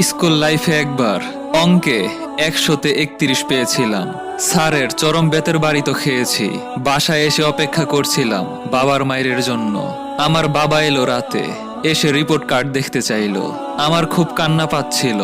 School লাইফে একবার অঙ্কে 100-তে 31 পেয়েছিলাম। স্যারের চরম বেতের বাড়ি তো খেয়েছি, বাসায় এসে অপেক্ষা করছিলাম বাবার মায়ের জন্য। আমার বাবা এলো রাতে, এসে রিপোর্ট কার্ড দেখতে চাইলো। আমার খুব কান্না পাচ্ছিল।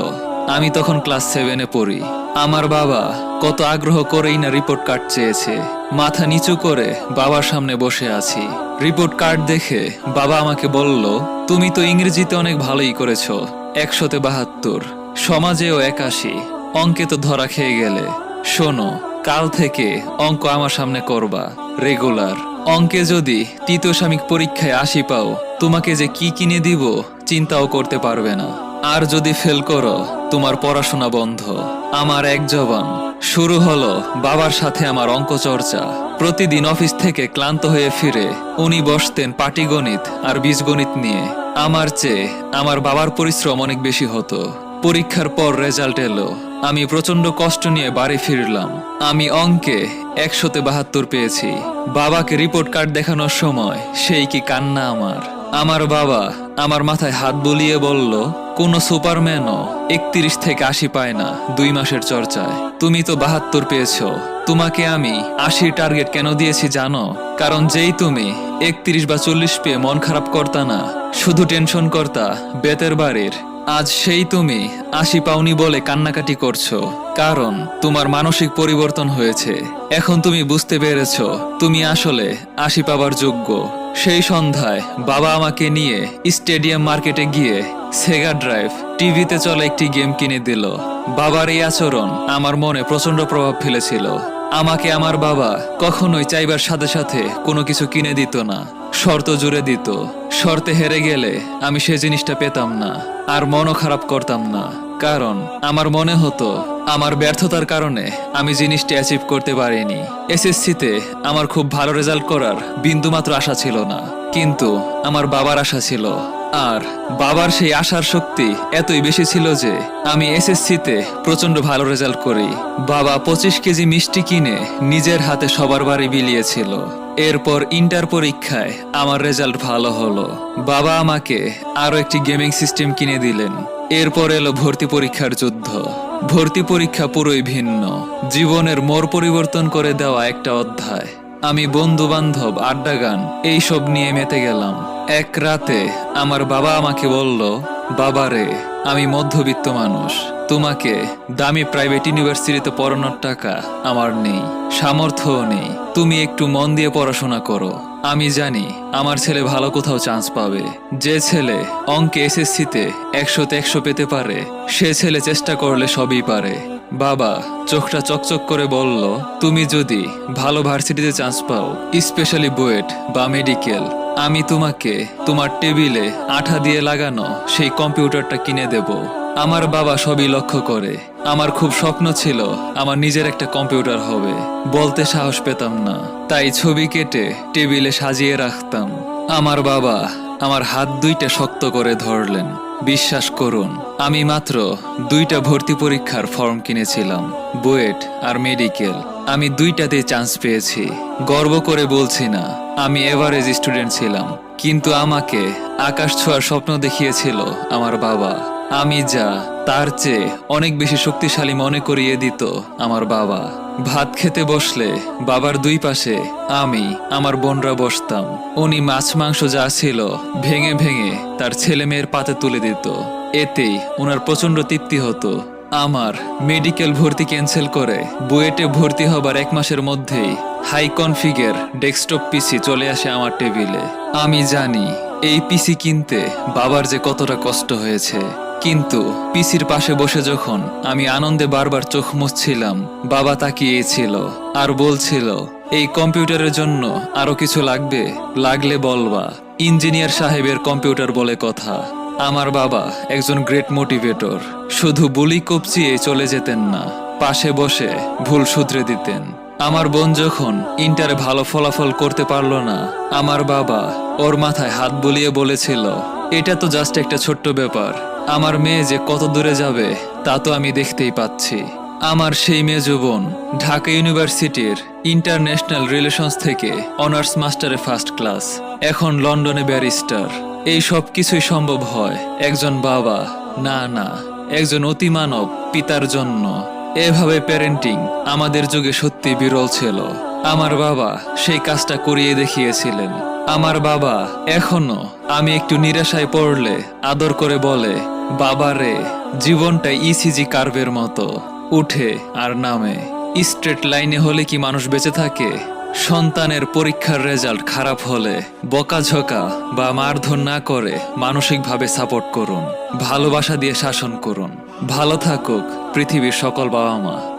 আমি তখন ক্লাস 7-এ পড়ি। আমার বাবা কত আগ্রহ করেই না রিপোর্ট কার্ড চেয়েছে। মাথা নিচু করে বাবার সামনে বসে আছি। রিপোর্ট কার্ড দেখে বাবা আমাকে বলল, তুমি তো ইংরেজিতে অনেক ভালোই করেছো, 100-তে 72, সমাজেও 81, অঙ্কে তো ধরা খেয়ে গেলে। শোনো, কাল থেকে অঙ্ক আমার সামনে করবা রেগুলার। অঙ্কে যদি তৃতীয় সাময়িক পরীক্ষায় 80 পাও, তোমাকে যে কি কিনে দিব চিন্তাও করতে পারবে না। আর যদি ফেল করো, তোমার পড়াশোনা বন্ধ। আমার এক জবান শুরু হলো বাবার সাথে আমার অঙ্ক চর্চা। প্রতিদিন অফিস থেকে ক্লান্ত হয়ে ফিরে উনি বসতেন পাটিগণিত আর বীজগণিত নিয়ে। আমার চেয়ে আমার বাবার পরিশ্রম অনেক বেশি হতো। পরীক্ষার পর রেজাল্ট এলো, আমি প্রচন্ড কষ্ট নিয়ে বাড়ি ফিরলাম। আমি অঙ্কে 100-তে 72 পেয়েছি। বাবাকে রিপোর্ট কার্ড দেখানোর সময় সেই কি কান্না আমার। আমার বাবা আমার মাথায় হাত বুলিয়ে বলল, কোন সুপারম্যানও 31 থেকে 80 পায় না 2 মাসের চর্চায়। তুমি তো 72 পেয়েছো। তোমাকে আমি 80 টার্গেট কেন দিয়েছি জানো? কারণ যেই তুমি 31 বা 40 পেয়ে মন খারাপ করতা না, শুধু টেনশন করতা বেতের বাড়ির, আজ সেই তুমি 80 পাওনি বলে কান্নাকাটি করছো। কারণ তোমার মানসিক পরিবর্তন হয়েছে। এখন তুমি বুঝতে পেরেছো তুমি আসলে 80 পাবার যোগ্য। সেই সন্ধ্যায় বাবা আমাকে নিয়ে স্টেডিয়াম মার্কেটে গিয়ে সেগা ড্রাইভ টিভিতে চলে একটি গেম কিনে দিল। বাবার এই আচরণ আমার মনে প্রচন্ড প্রভাব ফেলেছিল। আমাকে আমার বাবা কখনোই চাইবার সাথে সাথে কোনো কিছু কিনে দিত না, শর্ত জুড়ে দিত। শর্তে হেরে গেলে আমি সে জিনিসটা পেতাম না, আর মনও খারাপ করতাম না। কারণ আমার মনে হতো আমার ব্যর্থতার কারণে আমি জিনিসটি অ্যাচিভ করতে পারিনি। এসএসসিতে আমার খুব ভালো রেজাল্ট করার বিন্দুমাত্র আশা ছিল না, কিন্তু আমার বাবার আশা ছিল। আর বাবার সেই আশার শক্তি এতই বেশি ছিল যে আমি এসএসসিতে প্রচন্ড ভালো রেজাল্ট করি। বাবা 25 কেজি মিষ্টি কিনে নিজের হাতে সবার বাড়ি বিলিয়েছিল। এরপর ইন্টার পরীক্ষায় আমার রেজাল্ট ভালো হলো। বাবা আমাকে আরো একটি গেমিং সিস্টেম কিনে দিলেন। এরপর এলো ভর্তি পরীক্ষার যুদ্ধ। ভর্তি পরীক্ষা পুরোই ভিন্ন, জীবনের মোড় পরিবর্তন করে দেওয়া একটা অধ্যায়। আমি বন্ধু বান্ধব, আড্ডা গান এইসব নিয়ে মেতে গেলাম। এক রাতে আমার বাবা আমাকে বলল, বাবারে, আমি মধ্যবিত্ত মানুষ, তোমাকে দামি প্রাইভেট ইউনিভার্সিটিতে পড়ানোর টাকা আমার নেই, সামর্থ্যও নেই। তুমি একটু মন দিয়ে পড়াশোনা করো। আমি জানি আমার ছেলে ভালো কোথাও চান্স পাবে। যে ছেলে অঙ্কে এসএসসিতে 100-তে 100 পেতে পারে, সে ছেলে চেষ্টা করলে সবই পারে। বাবা চোখটা চকচক করে বলল, তুমি যদি ভালো ভার্সিটিতে চান্স পাও, স্পেশালি বুয়েট বা মেডিকেল, আমি তোমাকে তোমার টেবিলে আঠা দিয়ে লাগানো সেই কম্পিউটারটা কিনে দেব। আমার বাবা সবই লক্ষ্য করে। আমার খুব স্বপ্ন ছিল আমার নিজের একটা কম্পিউটার হবে। বলতে সাহস পেতাম না, তাই ছবি কেটে টেবিলে সাজিয়ে রাখতাম। আমার বাবা আমার হাত দুইটা শক্ত করে ধরলেন। বিশ্বাস করুন, আমি মাত্র 2টা ভর্তি পরীক্ষার ফর্ম কিনেছিলাম, বুয়েট আর মেডিকেল। আমি 2টাতেই চান্স পেয়েছি। গর্ব করে বলছি না আমি এভারেজ স্টুডেন্ট ছিলাম, কিন্তু আমাকে আকাশ ছোঁয়ার স্বপ্ন দেখিয়েছিল আমার বাবা। আমি যা তার চেয়ে অনেক বেশি শক্তিশালী মনে করিয়ে দিত আমার বাবা। ভাত খেতে বসলে বাবার 2 পাশে আমি, আমার বোনরা বসতাম। উনি মাছ মাংস যা ছিল ভেঙে ভেঙে তার ছেলে মেয়ের পাতে তুলে দিত। এতেই ওনার প্রচন্ড তৃপ্তি হতো। আমার মেডিকেল ভর্তি ক্যান্সেল করে বুয়েটে ভর্তি হবার 1 মাসের মধ্যেই হাই কনফিগের ডেস্কটপ পিসি চলে আসে আমার টেবিলে। আমি জানি এই পিসি কিনতে বাবার যে কতটা কষ্ট হয়েছে, কিন্তু পিসির পাশে বসে যখন আমি আনন্দে বারবার চোখ মুছছিলাম, বাবা তাকিয়েছিল আর বলছিল, এই কম্পিউটারের জন্য আরো কিছু লাগবে, লাগলে বলবা, ইঞ্জিনিয়ার সাহেবের কম্পিউটার বলে কথা। আমার বাবা একজন গ্রেট মোটিভেটর। শুধু বুলি কপচিয়ে চলে যেতেন না, পাশে বসে ভুল শুধরে দিতেন। আমার বোন যখন ইন্টারে ভালো ফলাফল করতে পারলো না, আমার বাবা ওর মাথায় হাত বুলিয়ে বলেছিল, এটা তো জাস্ট একটা ছোট্ট ব্যাপার, আমার মেয়ে যে কত দূরে যাবে তা তো আমি দেখতেই পাচ্ছি। আমার সেই মেজো বোন ঢাকা ইউনিভার্সিটির ইন্টারন্যাশনাল রিলেশনস থেকে অনার্স মাস্টারে ফার্স্ট ক্লাস, এখন লন্ডনে ব্যারিস্টার। এই সব কিছুই সম্ভব হয় একজন বাবা, না না, একজন অতিমানব পিতার জন্য। এভাবে প্যারেন্টিং আমাদের যুগে সত্যি বিরল ছিল। আমার বাবা সেই কাজটা করিয়ে দেখিয়েছিলেন। আমার বাবা এখনো আমি একটু নিরাশায় পড়লে আদর করে বলে, বাবা রে, জীবনটা ইসিজি কার্ভের মতো, উঠে আর নামে। স্ট্রেট লাইনে হলে কি মানুষ বেঁচে থাকে? সন্তানের পরীক্ষার রেজাল্ট খারাপ হলে বকাঝকা বা মারধর না করে মানসিকভাবে সাপোর্ট করুন, ভালোবাসা দিয়ে শাসন করুন। ভালো থাকুক পৃথিবীর সকল বাবা মা।